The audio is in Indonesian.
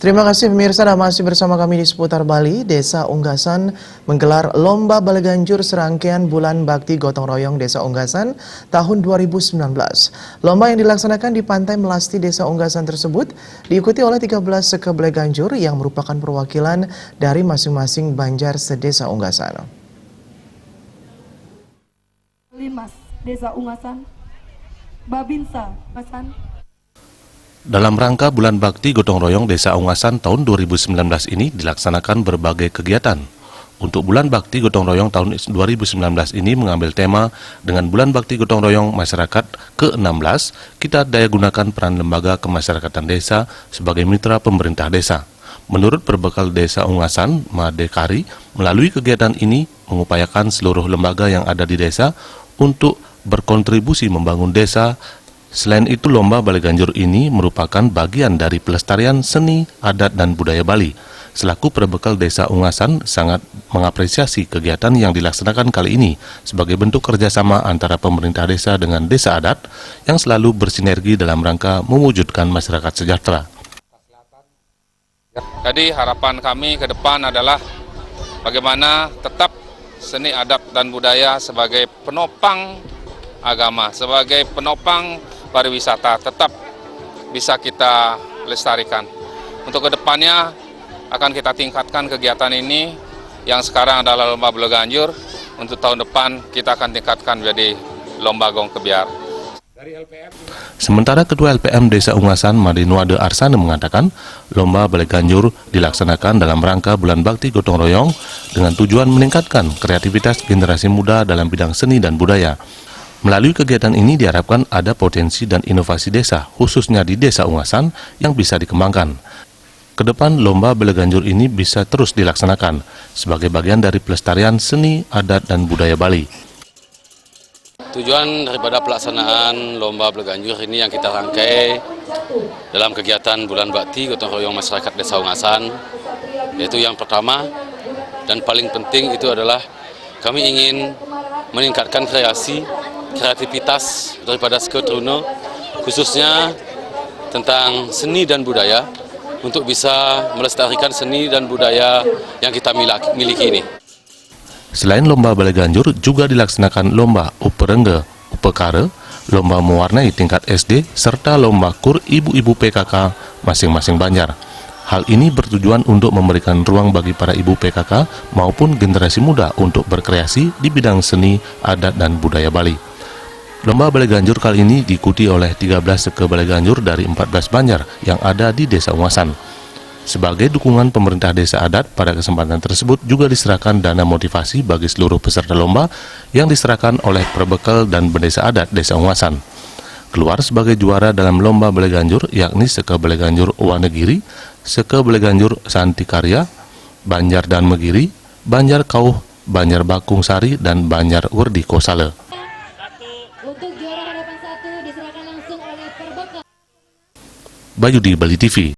Terima kasih pemirsa, dan masih bersama kami di seputar Bali. Desa Unggasan menggelar Lomba Baleganjur serangkaian Bulan Bakti Gotong Royong Desa Unggasan tahun 2019. Lomba yang dilaksanakan di Pantai Melasti Desa Unggasan tersebut diikuti oleh 13 seke Baleganjur yang merupakan perwakilan dari masing-masing banjar sedesa Unggasan. Limas Desa Unggasan, Babinsa Unggasan. Dalam rangka Bulan Bakti Gotong Royong Desa Unggasan tahun 2019 ini dilaksanakan berbagai kegiatan. Untuk Bulan Bakti Gotong Royong tahun 2019 ini mengambil tema dengan Bulan Bakti Gotong Royong Masyarakat ke-16, kita daya gunakan peran lembaga kemasyarakatan desa sebagai mitra pemerintah desa. Menurut Perbekal Desa Unggasan, Made Kari, melalui kegiatan ini mengupayakan seluruh lembaga yang ada di desa untuk berkontribusi membangun desa. Selain itu, Lomba Baleganjur ini merupakan bagian dari pelestarian seni, adat, dan budaya Bali. Selaku Perbekal Desa Unggasan sangat mengapresiasi kegiatan yang dilaksanakan kali ini sebagai bentuk kerjasama antara pemerintah desa dengan desa adat yang selalu bersinergi dalam rangka mewujudkan masyarakat sejahtera. Jadi harapan kami ke depan adalah bagaimana tetap seni, adat, dan budaya sebagai penopang agama, sebagai penopang pariwisata tetap bisa kita lestarikan. Untuk kedepannya akan kita tingkatkan kegiatan ini yang sekarang adalah Lomba Baleganjur. Untuk tahun depan kita akan tingkatkan menjadi Lomba Gong Kebiar. Sementara Ketua LPM Desa Unggasan Madinuade Arsane mengatakan Lomba Baleganjur dilaksanakan dalam rangka Bulan Bakti Gotong Royong dengan tujuan meningkatkan kreativitas generasi muda dalam bidang seni dan budaya. Melalui kegiatan ini diharapkan ada potensi dan inovasi desa, khususnya di Desa Unggasan, yang bisa dikembangkan. Kedepan, Lomba Baleganjur ini bisa terus dilaksanakan sebagai bagian dari pelestarian seni, adat, dan budaya Bali. Tujuan daripada pelaksanaan Lomba Baleganjur ini yang kita rangkai dalam kegiatan Bulan Bakti Gotong Royong Masyarakat Desa Unggasan, yaitu yang pertama dan paling penting itu adalah kami ingin meningkatkan kreativitas daripada Seketruna, khususnya tentang seni dan budaya, untuk bisa melestarikan seni dan budaya yang kita miliki ini. Selain Lomba Baleganjur, juga dilaksanakan Lomba Uperengge, Upekare, Lomba mewarnai tingkat SD, serta Lomba Kur Ibu-Ibu PKK masing-masing banjar. Hal ini bertujuan untuk memberikan ruang bagi para ibu PKK maupun generasi muda untuk berkreasi di bidang seni, adat, dan budaya Bali. Lomba Baleganjur kali ini diikuti oleh 13 seke Baleganjur dari 14 banjar yang ada di Desa Unggasan. Sebagai dukungan pemerintah desa adat, pada kesempatan tersebut juga diserahkan dana motivasi bagi seluruh peserta lomba yang diserahkan oleh Perbekal dan Bendesa Adat Desa Unggasan. Keluar sebagai juara dalam Lomba Baleganjur yakni Seke Baleganjur Wanegiri, Seke Baleganjur Santikarya, Banjar dan Megiri, Banjar Kauh, Banjar Bakung Sari, dan Banjar Werdi Kosale. Untuk juara hadapan 1 diserahkan langsung oleh Perbekal. Bayu di Bali TV.